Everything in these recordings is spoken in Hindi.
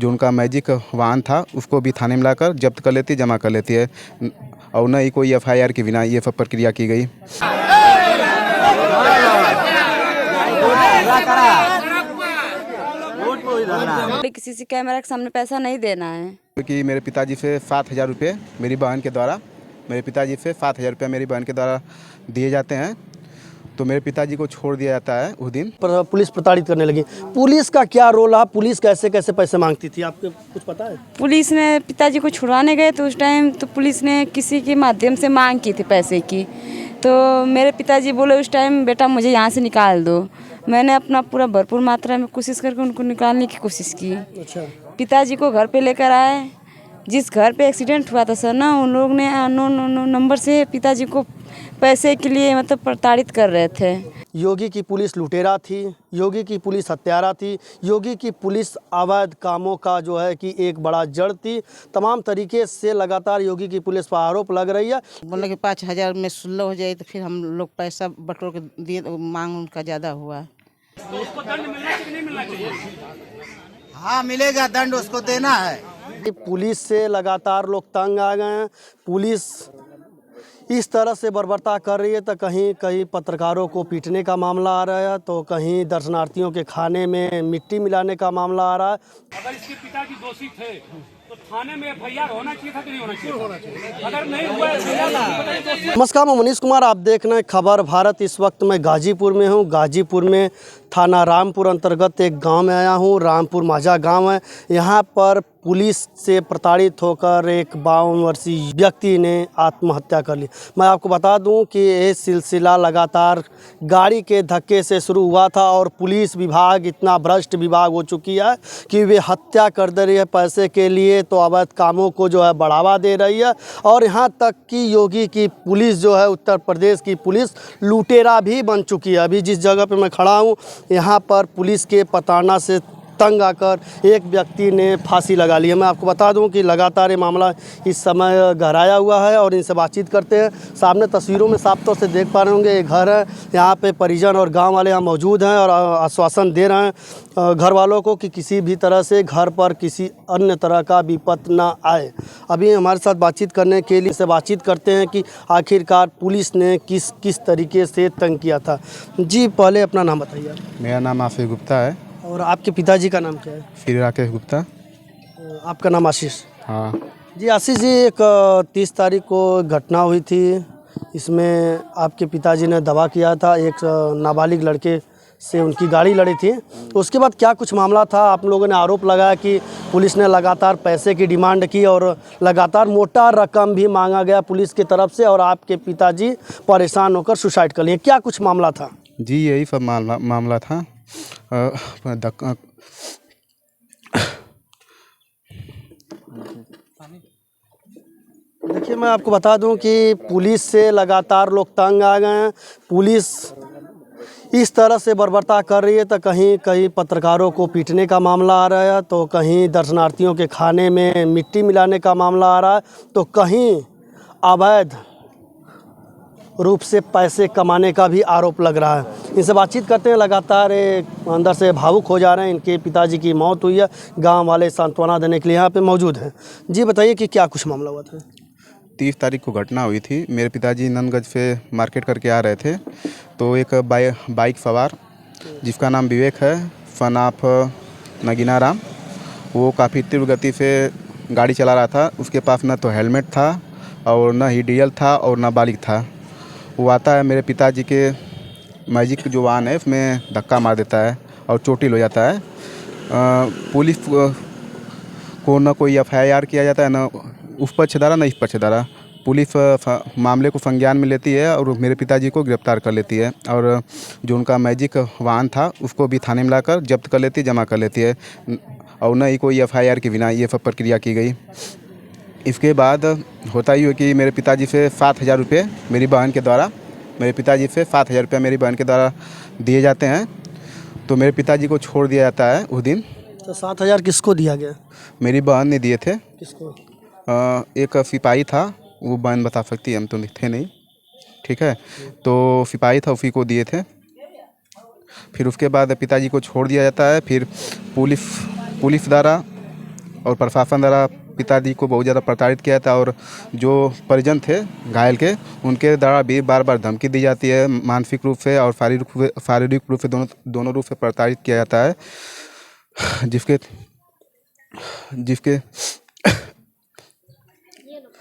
जो उनका मैजिक वाहन था उसको भी थाने में लाकर जब्त कर लेती, जमा कर लेती है, और न ही कोई एफआईआर के बिना ये सब प्रक्रिया की गई। किसी से कैमरा के सामने पैसा नहीं देना है, क्योंकि मेरे पिताजी से 7,000 रुपये मेरी बहन के द्वारा दिए जाते हैं, तो मेरे पिताजी को छोड़ दिया जाता है उस दिन। पुलिस प्रताड़ित करने लगी। पुलिस का क्या रोल है? पुलिस कैसे कैसे पैसे मांगती थी, आपको कुछ पता है? पुलिस ने पिताजी को छुड़ाने गए तो उस टाइम तो पुलिस ने किसी के माध्यम से मांग की थी पैसे की, तो मेरे पिताजी बोले उस टाइम बेटा मुझे यहाँ से निकाल दो। मैंने अपना पूरा भरपूर मात्रा में कोशिश करके उनको निकालने की कोशिश की। अच्छा। पिताजी को घर पे लेकर आए, जिस घर पे एक्सीडेंट हुआ था सर ना, उन लोग ने अननोन नंबर से पिताजी को पैसे के लिए मतलब प्रताड़ित कर रहे थे। योगी की पुलिस लुटेरा थी, योगी की पुलिस हत्यारा थी, योगी की पुलिस अवैध कामों का जो है कि एक बड़ा जड़ थी। तमाम तरीके से लगातार योगी की पुलिस पर आरोप लग रही है। बोले कि 5,000 में सुलह हो जाए तो फिर हम लोग पैसा बटोर के दिए, मांग उनका ज़्यादा हुआ। उसको दंड मिलना चाहिए कि नहीं मिलना चाहिए? हाँ मिलेगा, दंड उसको देना है। पुलिस से लगातार लोग तंग आ गए हैं। पुलिस इस तरह से बर्बरता कर रही है, तो कहीं कहीं पत्रकारों को पीटने का मामला आ रहा है, तो कहीं दर्शनार्थियों के खाने में मिट्टी मिलाने का मामला आ रहा है। अगर इसके पिताजी दोषी थे तो थाने में एफआईआर होना चाहिए था कि नहीं होना चाहिए? अगर नहीं हुआ एफआईआर। नमस्कार, मैं मनीष कुमार, आप देख रहे हैं खबर भारत। इस वक्त मैं गाजीपुर में हूँ। गाजीपुर में थाना रामपुर अंतर्गत एक गांव में आया हूँ। रामपुर माझा गांव है। यहाँ पर पुलिस से प्रताड़ित होकर एक 52 वर्षीय व्यक्ति ने आत्महत्या कर ली। मैं आपको बता दूं कि ये सिलसिला लगातार गाड़ी के धक्के से शुरू हुआ था और पुलिस विभाग इतना भ्रष्ट विभाग हो चुकी है कि वे हत्या कर दे रही है पैसे के लिए, तो अवैध कामों को जो है बढ़ावा दे रही है। और यहाँ तक कि योगी की पुलिस जो है, उत्तर प्रदेश की पुलिस लुटेरा भी बन चुकी है। अभी जिस जगह पर मैं खड़ा हूँ, यहाँ पर पुलिस के प्रताड़ना से तंग आकर एक व्यक्ति ने फांसी लगा ली है। मैं आपको बता दूं कि लगातार ये मामला इस समय गहराया हुआ है और इनसे बातचीत करते हैं। सामने तस्वीरों में साफ तौर से देख पा रहे होंगे, ये घर है। यहाँ पे परिजन और गांव वाले यहाँ मौजूद हैं और आश्वासन दे रहे हैं घर वालों को कि किसी भी तरह से घर पर किसी अन्य तरह का विपत ना आए। अभी हमारे साथ बातचीत करने के लिए से बातचीत करते हैं कि आखिरकार पुलिस ने किस तरीके से तंग किया था। जी, पहले अपना नाम बताइए। मेरा नाम आशीष गुप्ता है। और आपके पिताजी का नाम क्या है? श्री राकेश गुप्ता। आपका नाम आशीष? हाँ जी आशीष जी, एक 30 तारीख को घटना हुई थी। इसमें आपके पिताजी ने दावा किया था एक नाबालिग लड़के से उनकी गाड़ी लड़ी थी। तो उसके बाद क्या कुछ मामला था? आप लोगों ने आरोप लगाया कि पुलिस ने लगातार पैसे की डिमांड की और लगातार मोटा रकम भी मांगा गया पुलिस की तरफ से, और आपके पिताजी परेशान होकर सुसाइड कर लिए। क्या कुछ मामला था? जी, यही सब मामला था। देखिए, मैं आपको बता दूं कि पुलिस से लगातार लोग तंग आ गए हैं। पुलिस इस तरह से बर्बरता कर रही है, तो कहीं कहीं पत्रकारों को पीटने का मामला आ रहा है, तो कहीं दर्शनार्थियों के खाने में मिट्टी मिलाने का मामला आ रहा है, तो कहीं अवैध रूप से पैसे कमाने का भी आरोप लग रहा है। इनसे बातचीत करते हैं। लगातार अंदर से भावुक हो जा रहे हैं। इनके पिताजी की मौत हुई है। गांव वाले सांत्वना देने के लिए यहाँ पे मौजूद हैं। जी बताइए कि क्या कुछ मामला हुआ था? 30 तारीख को घटना हुई थी। मेरे पिताजी नंदगंज से मार्केट करके आ रहे थे, तो एक बाइक सवार जिसका नाम विवेक है, सन ऑफ नगीना राम, वो काफ़ी तीव्र गति से गाड़ी चला रहा था। उसके पास न तो हेलमेट था और न ही डीएल था और न बालिक था। वो आता है, मेरे पिताजी के मैजिक जो वाहन है उसमें धक्का मार देता है और चोटिल हो जाता है। पुलिस को न कोई एफआईआर किया जाता है, न उस पक्षधारा न इस पक्षधारा। पुलिस मामले को संज्ञान में लेती है और मेरे पिताजी को गिरफ्तार कर लेती है, और जो उनका मैजिक वाहन था उसको भी थाने में लाकर जब्त कर लेती है, जमा कर लेती है, और न ही कोई एफआईआर के बिना ये सब प्रक्रिया की गई। इसके बाद होता ही है कि मेरे पिताजी से 7,000 रुपये मेरी बहन के द्वारा दिए जाते हैं, तो मेरे पिताजी को छोड़ दिया जाता है उस दिन। तो 7,000 किसको दिया गया? मेरी बहन ने दिए थे। किसको? एक सिपाही था, वो बहन बता सकती है, हम तो थे नहीं, ठीक है। तो सिपाही था, उसी को दिए थे। फिर उसके बाद पिताजी को छोड़ दिया जाता है। फिर पुलिस द्वारा और प्रशासन द्वारा पिताजी को बहुत ज़्यादा प्रताड़ित किया था। और जो परिजन थे घायल के, उनके द्वारा भी बार बार धमकी दी जाती है, मानसिक रूप से और शारीरिक रूप से दोनों रूप से प्रताड़ित किया जाता है,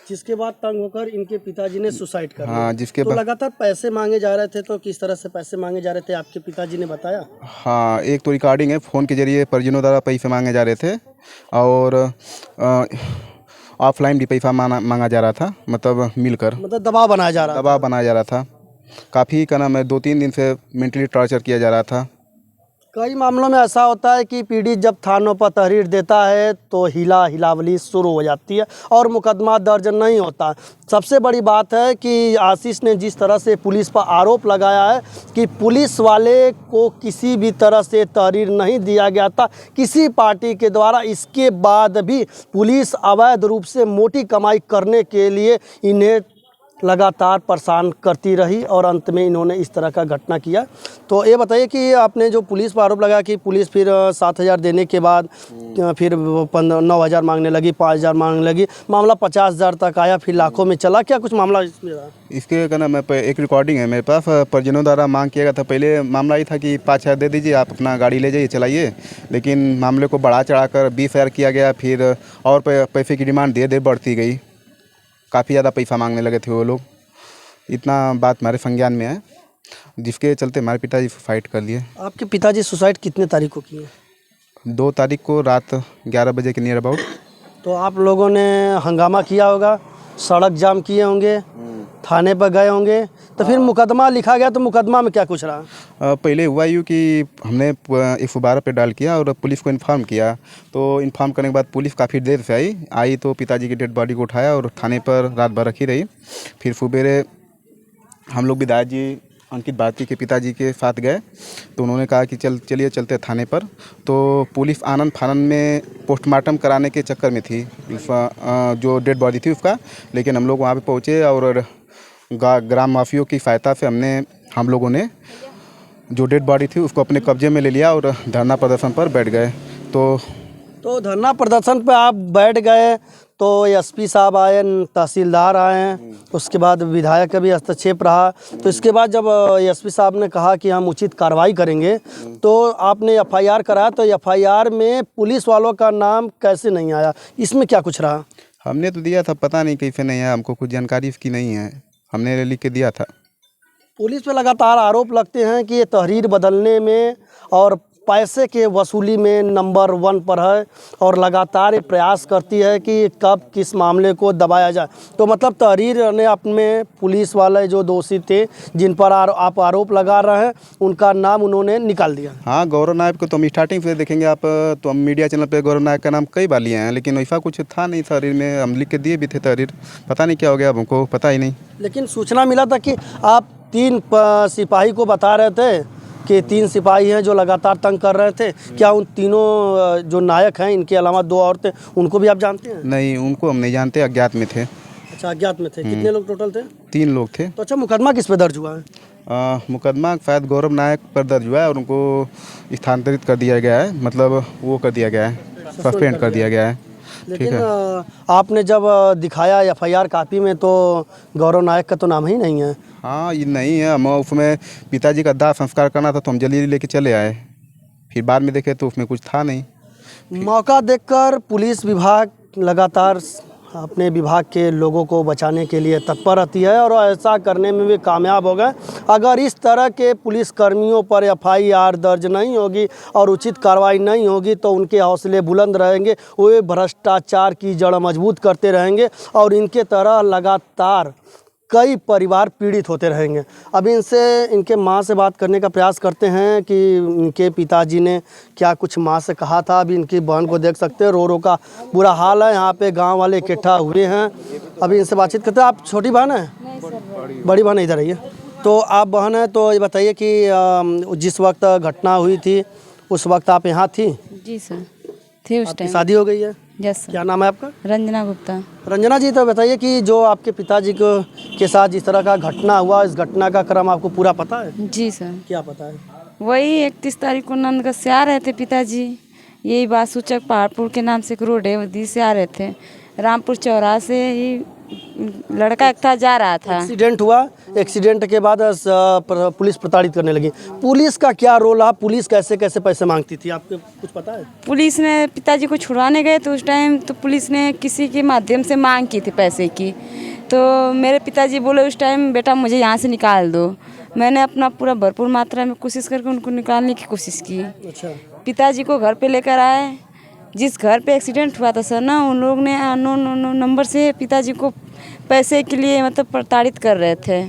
जिसके बाद तंग होकर इनके पिताजी ने सुसाइड कर लिया। हाँ, जिसके तो बाद लगातार पैसे मांगे जा रहे थे, तो किस तरह से पैसे मांगे जा रहे थे आपके पिताजी ने बताया? हाँ, एक तो रिकॉर्डिंग है, फ़ोन के जरिए परिजनों द्वारा पैसे मांगे जा रहे थे और ऑफलाइन भी पैसा मांगा जा रहा था, मतलब मिलकर, मतलब दबाव बनाया जा रहा दबाव बनाया जा रहा था। काफ़ी का नाम है 2-3 दिन से मेंटली टॉर्चर किया जा रहा था। कई मामलों में ऐसा होता है कि पीड़ित जब थानों पर तहरीर देता है तो हिलावली शुरू हो जाती है और मुकदमा दर्ज नहीं होता। सबसे बड़ी बात है कि आशीष ने जिस तरह से पुलिस पर आरोप लगाया है कि पुलिस वाले को किसी भी तरह से तहरीर नहीं दिया गया था किसी पार्टी के द्वारा, इसके बाद भी पुलिस अवैध रूप से मोटी कमाई करने के लिए इन्हें लगातार परेशान करती रही और अंत में इन्होंने इस तरह का घटना किया। तो ये बताइए कि आपने जो पुलिस पर आरोप लगाया कि पुलिस फिर 7,000 देने के बाद फिर 9,000 मांगने लगी, 5,000 मांगने लगी, मामला 50,000 तक आया, फिर लाखों में चला, क्या कुछ मामला इसमें रहा? इसके क्या नाम है, एक रिकॉर्डिंग है मेरे पास, परिजनों द्वारा मांग किया गया था। पहले मामला ये था कि 5,000 दे दीजिए, आप अपना गाड़ी ले जाइए, चलाइए, लेकिन मामले को बढ़ा चढ़ाकर 20,000 किया गया। फिर और पैसे की डिमांड धीरे धीरे बढ़ती गई, काफ़ी ज़्यादा पैसा मांगने लगे थे वो लोग। इतना बात हमारे संज्ञान में है, जिसके चलते हमारे पिताजी सुसाइड कर लिए। आपके पिताजी सुसाइड कितने तारीख को किए? 2 तारीख को रात 11 बजे के नियर अबाउट। तो आप लोगों ने हंगामा किया होगा, सड़क जाम किए होंगे, थाने पर गए होंगे, तो फिर मुकदमा लिखा गया, तो मुकदमा में क्या कुछ रहा? पहले हुआ यूँ कि हमने 112 पे डायल किया और पुलिस को इन्फॉर्म किया। तो इन्फॉर्म करने के बाद पुलिस काफ़ी देर से आई तो पिताजी की डेड बॉडी को उठाया और थाने पर रात भर रखी रही। फिर सुबेरे हम लोग विधायक जी अंकित भारती के पिताजी के साथ गए, तो उन्होंने कहा कि चलिए चलते थाने पर। तो पुलिस आनन फानन में पोस्टमार्टम कराने के चक्कर में थी जो डेड बॉडी थी उसका, लेकिन हम लोग वहाँ पे पहुँचे और ग्राम वासियों की सहायता से हम लोगों ने जो डेड बॉडी थी उसको अपने कब्जे में ले लिया और धरना प्रदर्शन पर बैठ गए। तो धरना प्रदर्शन पे आप बैठ गए तो एसपी साहब आए, तहसीलदार आए, उसके बाद विधायक का भी हस्तक्षेप रहा। तो इसके बाद जब एसपी साहब ने कहा कि हम उचित कार्रवाई करेंगे, तो आपने एफआईआर कराया, तो एफआईआर में पुलिस वालों का नाम कैसे नहीं आया, इसमें क्या कुछ रहा? हमने तो दिया था, पता नहीं कैसे नहीं है, हमको कुछ जानकारी इसकी नहीं है, हमने लिख के दिया था। पुलिस पे लगातार आरोप लगते हैं कि ये तहरीर बदलने में और पैसे के वसूली में नंबर 1 पर है और लगातार ये प्रयास करती है कि कब किस मामले को दबाया जाए। तो मतलब तहरीर ने अपने पुलिस वाले जो दोषी थे जिन पर आप आरोप लगा रहे हैं उनका नाम उन्होंने निकाल दिया। हाँ, गौरव नायक को तो हम स्टार्टिंग से देखेंगे आप, तो हम मीडिया चैनल पे गौरव नायक का नाम कई बार लिए हैं, लेकिन वैसा कुछ था नहीं तहरीर में। हम लिख के दिए भी थे तहरीर, पता नहीं क्या हो गया, अब हमको पता ही नहीं। लेकिन सूचना मिला था कि आप 3 सिपाही को बता रहे थे कि 3 सिपाही हैं जो लगातार तंग कर रहे थे। क्या उन तीनों जो नायक हैं, इनके अलावा 2 और थे, उनको भी आप जानते हैं? नहीं, उनको हम नहीं जानते, अज्ञात में थे। अच्छा, अज्ञात में थे। कितने लोग टोटल थे? 3 लोग थे। तो अच्छा, मुकदमा किस पे दर्ज हुआ है? मुकदमा शायद गौरव नायक पर दर्ज हुआ है और उनको स्थानांतरित कर दिया गया है, मतलब वो कर दिया गया है, सस्पेंड कर दिया गया है। लेकिन आपने जब दिखाया एफआईआर कॉपी में तो गौरव नायक का तो नाम ही नहीं है। हाँ, ये नहीं है। हम उसमें पिताजी का दाह संस्कार करना था तो हम जल्दी लेके चले आए, फिर बाद में देखे तो उसमें कुछ था नहीं। मौका देखकर पुलिस विभाग लगातार अपने विभाग के लोगों को बचाने के लिए तत्पर रहती है और ऐसा करने में भी कामयाब हो गए। अगर इस तरह के पुलिस कर्मियों पर एफआईआर दर्ज नहीं होगी और उचित कार्रवाई नहीं होगी तो उनके हौसले बुलंद रहेंगे, वे भ्रष्टाचार की जड़ मजबूत करते रहेंगे और इनके तरह लगातार कई परिवार पीड़ित होते रहेंगे। अब इनके माँ से बात करने का प्रयास करते हैं कि इनके पिताजी ने क्या कुछ माँ से कहा था। अभी इनकी बहन को देख सकते हैं, रो का बुरा हाल है, यहाँ पे गांव वाले इकट्ठा हुए हैं। अभी इनसे बातचीत करते हैं। आप छोटी बहन हैं? नहीं सर, बड़ी बहन इधर आइए। तो आप बहन हैं, तो ये बताइए कि जिस वक्त घटना हुई थी उस वक्त आप यहाँ थी? जी सर, थी उस टाइम। शादी हो गई है? Yes sir. क्या नाम है आपका? रंजना गुप्ता। रंजना जी, तो बताइए कि जो आपके पिताजी के साथ जिस तरह का घटना हुआ, इस घटना का क्रम आपको पूरा पता है? जी सर। क्या पता है? वही 31 तारीख को नंदगढ़ से आ रहे थे पिताजी, यही बात सूचक पहाड़पुर के नाम से एक रोड है, उधर से आ रहे थे। रामपुर चौराहा से ही लड़का एक था जा रहा था। एक्सीडेंट हुआ, एक्सीडेंट के बाद पुलिस प्रताड़ित करने लगी। पुलिस का क्या रोल रहा? पुलिस कैसे कैसे पैसे मांगती थी, आपको कुछ पता है? पुलिस ने पिताजी को छुड़वाने गए तो उस टाइम तो पुलिस ने किसी के माध्यम से मांग की थी पैसे की। तो मेरे पिताजी बोले उस टाइम बेटा मुझे यहाँ से निकाल दो। मैंने अपना पूरा भरपूर मात्रा में कोशिश करके उनको निकालने की कोशिश की। अच्छा, पिताजी को घर पे लेकर आए। जिस घर पे एक्सीडेंट हुआ था सर ना, उन लोग ने अननोन नंबर से पिताजी को पैसे के लिए मतलब प्रताड़ित कर रहे थे।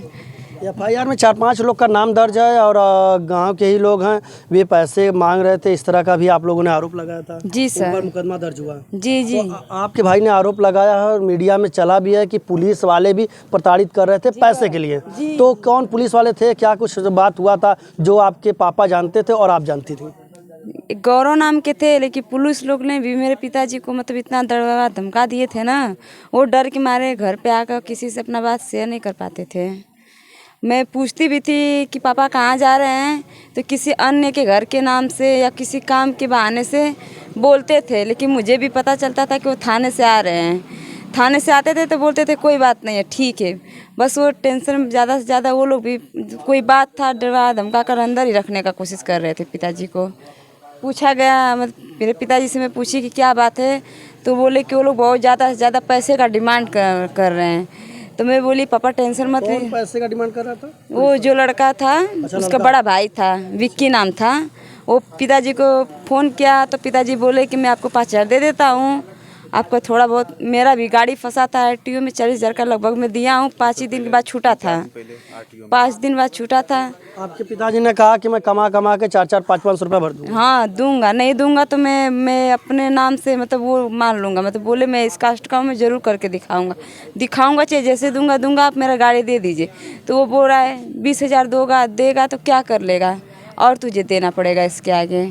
एफआईआर में 4-5 लोग का नाम दर्ज है और गांव के ही लोग हैं, वे पैसे मांग रहे थे, इस तरह का भी आप लोगों ने आरोप लगाया था। जी सर। उन पर मुकदमा दर्ज हुआ। जी जी। तो आपके भाई ने आरोप लगाया है और मीडिया में चला भी है कि पुलिस वाले भी प्रताड़ित कर रहे थे पैसे के लिए। तो कौन पुलिस वाले थे, क्या कुछ बात हुआ था जो आपके पापा जानते थे और आप जानती थी? गौरव नाम के थे, लेकिन पुलिस लोग ने भी मेरे पिताजी को मतलब इतना डरा धमका दिए थे ना, वो डर के मारे घर पे आकर किसी से अपना बात शेयर नहीं कर पाते थे। मैं पूछती भी थी कि पापा कहाँ जा रहे हैं, तो किसी अन्य के घर के नाम से या किसी काम के बहाने से बोलते थे, लेकिन मुझे भी पता चलता था कि वो थाने से आ रहे हैं। थाने से आते थे तो बोलते थे कोई बात नहीं है, ठीक है। बस वो टेंशन में ज़्यादा से ज़्यादा वो लोग भी कोई बात था डरा धमका कर अंदर ही रखने का कोशिश कर रहे थे पिताजी को। पूछा गया, मेरे पिताजी से मैं पूछी कि क्या बात है, तो बोले कि वो लोग बहुत ज़्यादा से ज़्यादा पैसे का डिमांड कर रहे हैं। तो मैं बोली पापा टेंशन मत कौन ली। पैसे का डिमांड कर रहा था? वो जो लड़का था, उसका बड़ा भाई था, विक्की नाम था। वो पिताजी को फ़ोन किया तो पिताजी बोले कि मैं आपको 5,000 दे देता हूँ, आपको थोड़ा बहुत, मेरा भी गाड़ी फंसा था आरटीओ में, 40,000 का लगभग मैं दिया हूँ। 5 ही दिन के बाद छूटा था, 5 दिन बाद छूटा था। आपके पिताजी ने कहा कि मैं कमा कमा के 4-4, 5-5 रुपये भर दूँगा। हाँ दूंगा, नहीं दूंगा तो मैं अपने नाम से मतलब वो मान लूँगा। मतलब बोले मैं इस कास्ट का हूँ, मैं ज़रूर करके दिखाऊंगा चाहे जैसे दूंगा, आप मेरा गाड़ी दे दीजिए। तो वो बोल रहा है 20,000 देगा तो क्या कर लेगा, और तुझे देना पड़ेगा इसके आगे।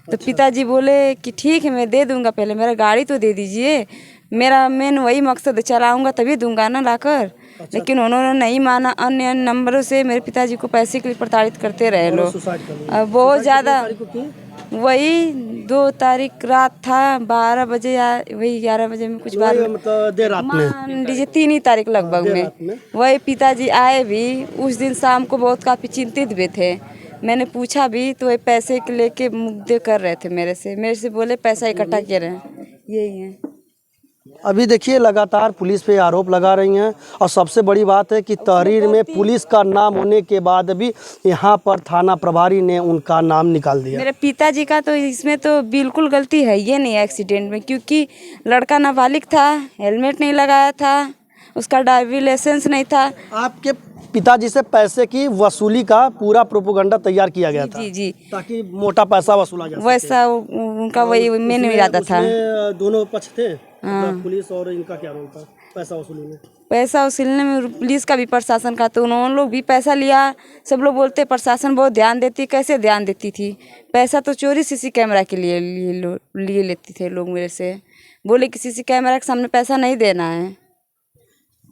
तो पिताजी बोले कि ठीक है मैं दे दूंगा, पहले मेरा गाड़ी तो दे दीजिए, मेरा मेन वही मकसद है, चलाऊंगा तभी दूंगा ना लाकर। लेकिन उन्होंने नहीं माना। अन्य नंबरों से मेरे पिताजी को पैसे के लिए प्रताड़ित करते रहे लोग, बहुत ज़्यादा। वही 2 तारीख रात था, 12 बजे या वही 11 बजे में कुछ बात, मतलब देर रात में, मान लीजिए 3 ही तारीख लगभग में। वही पिताजी आए भी उस दिन शाम को, बहुत काफ़ी चिंतित भी थे। मैंने पूछा भी तो वही पैसे के लेके मुद्दे कर रहे थे मेरे से बोले पैसा इकट्ठा किए रहे, यही है। अभी देखिए लगातार पुलिस पे आरोप लगा रही हैं और सबसे बड़ी बात है कि तहरीर में पुलिस का नाम होने के बाद भी यहाँ पर थाना प्रभारी ने उनका नाम निकाल दिया। मेरे पिताजी का तो इसमें तो बिल्कुल गलती है ये नहीं एक्सीडेंट में, क्योंकि लड़का नाबालिग था, हेलमेट नहीं लगाया था, उसका ड्राइविंग लाइसेंस नहीं था। आपके पिताजी से पैसे की वसूली का पूरा प्रोपोगंडा तैयार किया गया था, जी जी, ताकि मोटा पैसा वसूला जा सके। वैसा उनका वही मेन इरादा था। दोनों पक्ष थे, पुलिस और इनका क्या रोल था पैसा वसूली में? पैसा वसूलने में पुलिस का भी प्रशासन का, तो उन्होंने लोग भी पैसा लिया। सब लोग बोलते प्रशासन बहुत ध्यान देती, कैसे ध्यान देती थी? पैसा तो चोरी सीसी कैमरा के लिए लेते थे लोग मेरे से, बोले कि सीसी कैमरा के सामने पैसा नहीं देना है।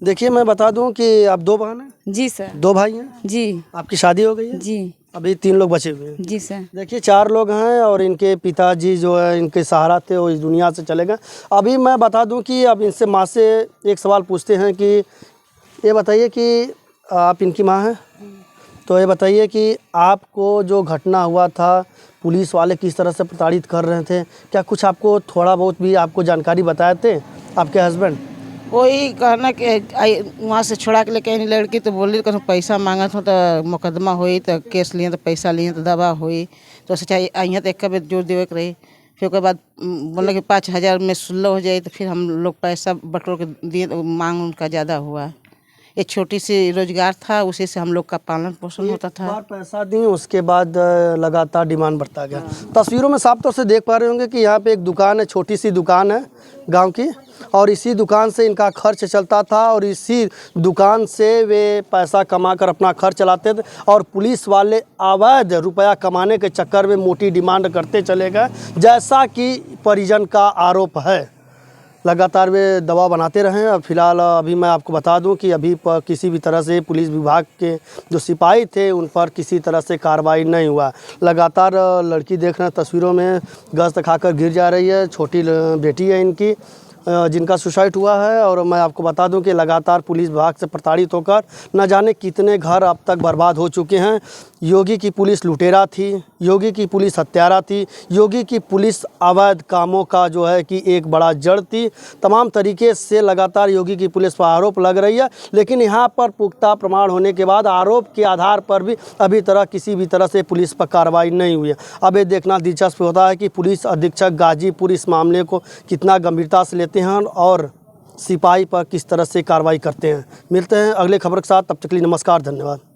देखिए मैं बता दूं कि आप 2 बहन हैं? जी सर। 2 भाई हैं? जी। आपकी शादी हो गई है? जी। अभी 3 लोग बचे हुए हैं? जी सर। देखिए 4 लोग हैं और इनके पिताजी जो है इनके सहारा थे, वो इस दुनिया से चले गए। अभी मैं बता दूं कि अब इनसे माँ से एक सवाल पूछते हैं कि ये बताइए कि आप इनकी माँ हैं, तो ये बताइए कि आपको जो घटना हुआ था, पुलिस वाले किस तरह से प्रताड़ित कर रहे थे, क्या कुछ आपको थोड़ा बहुत भी आपको जानकारी बताए थे आपके हस्बैंड? वही कहना कि वहाँ से छोड़ा के लेके लड़की, तो बोली कि पैसा मांगा था तो मुकदमा हुई, तो केस लिए तो पैसा लिए तो दवा हुई, तो सोचा यहाँ तो एक बेर जोर देवे के रही। फिर उसके बाद बोले कि 5,000 में सुलह हो जाए, तो फिर हम लोग पैसा बटोर के दिए, तो मांग उनका ज़्यादा हुआ। एक छोटी सी रोजगार था, उसी से हम लोग का पालन पोषण होता था। बार पैसा दी, उसके बाद लगातार डिमांड बढ़ता गया। तस्वीरों में साफ तौर से देख पा रहे होंगे कि यहाँ पे एक दुकान है, छोटी सी दुकान है गांव की, और इसी दुकान से इनका खर्च चलता था और इसी दुकान से वे पैसा कमाकर अपना खर्च चलाते थे। और पुलिस वाले अवैध रुपया कमाने के चक्कर में मोटी डिमांड करते चले गए, जैसा कि परिजन का आरोप है। लगातार वे दबाव बनाते रहे। अब फिलहाल अभी मैं आपको बता दूं कि अभी पर किसी भी तरह से पुलिस विभाग के जो सिपाही थे उन पर किसी तरह से कार्रवाई नहीं हुआ। लगातार लड़की देख रहे हैं तस्वीरों में गश्त खाकर गिर जा रही है। छोटी बेटी है इनकी जिनका सुसाइड हुआ है। और मैं आपको बता दूं कि लगातार पुलिस विभाग से प्रताड़ित होकर न जाने कितने घर अब तक बर्बाद हो चुके हैं। योगी की पुलिस लुटेरा थी, योगी की पुलिस हत्यारा थी, योगी की पुलिस अवैध कामों का जो है कि एक बड़ा जड़ थी। तमाम तरीके से लगातार योगी की पुलिस पर आरोप लग रही है, लेकिन यहाँ पर पुख्ता प्रमाण होने के बाद आरोप के आधार पर भी अभी किसी भी तरह से पुलिस पर कार्रवाई नहीं हुई है। अब ये देखना दिलचस्प होता है कि पुलिस अधीक्षक गाजीपुर इस मामले को कितना गंभीरता से लेते हैं और सिपाही पर किस तरह से कार्रवाई करते हैं। मिलते हैं अगले खबर के साथ, तब तक के लिए नमस्कार, धन्यवाद।